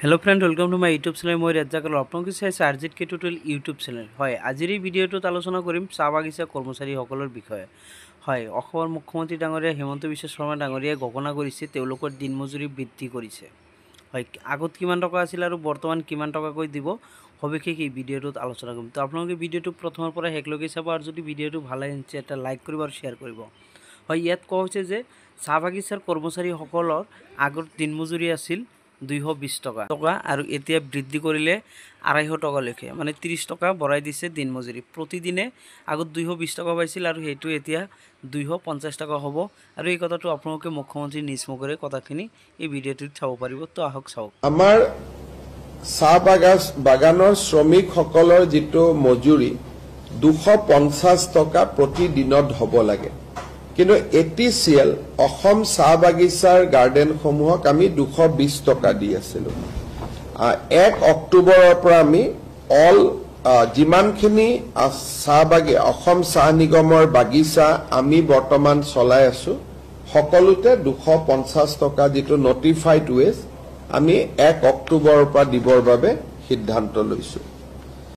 hello friend welcome to my YouTube channel मैं रेज्जाक आपलोक चाइছে RZ K tutorial YouTube channel হয় আজিৰ এই ভিডিওটোত আলোচনা কৰিম চাহ বাগিচা কৰ্মচাৰীসকলৰ বিষয়ে হয় অসমৰ মুখ্যমন্ত্ৰী ডাঙৰীয়া হিমন্ত বিশ্ব শৰ্মা ডাঙৰীয়াই ঘোষণা কৰিছে তেওঁলোকৰ দিন মজুৰি বৃদ্ধি কৰিছে হয় আগত কিমান টকা আছিল আৰু বৰ্তমান কিমান টকাকৈ দিব সবিশেষ এই ভিডিওটোত আলোচনা কৰিম তো আপোনালোকে ভিডিওটো প্ৰথমৰ পৰা শেষলৈকে চাব আৰু যদি ভিডিওটো ভাল লাগে এটা লাইক কৰিব আৰু শেয়াৰ কৰিব হয় ইয়াত কোৱা হৈছে যে চাহ বাগিচাৰ কৰ্মচাৰীসকলৰ আগৰ দিন মজুৰি আছিল 220 টাকা আৰু এতিয়া বৃদ্ধি কৰিলে 250 টাকা লেখে মানে 30 টাকা বঢ়াই দিছে দিন মজুৰি প্ৰতিদিনে আগত 220 টাকা পাইছিল আৰু হেতু এতিয়া 250 টাকা হ'ব আৰু এই কথাটো আপোনালোকে মুখ্যমন্ত্ৰী নিজ মুখৰে কথাখিনি এই ভিডিওটোত চাব পাৰিব তো আহক চাওক আমাৰ চাহ বাগানৰ শ্ৰমিকসকলৰ যেটো মজুৰি 250 টাকা প্ৰতিদিনত হ'ব লাগে কিন্তু এটিসিএল অসম চাহ বাগিচাৰ গাৰ্ডেন সমূহক আমি 220 টাকা দি আছিল 1 অক্টোবৰৰ পৰা আমি অল জিমানখিনি চাহ বাগি অসম চাহ নিগমৰ বাগিচা আমি বৰ্তমান চলাই আছো সকলোতে 250 টাকা যেটো নটিফাইড ৱেজ আমি 1 অক্টোবৰৰ পৰা দিবৰ বাবে সিদ্ধান্ত লৈছো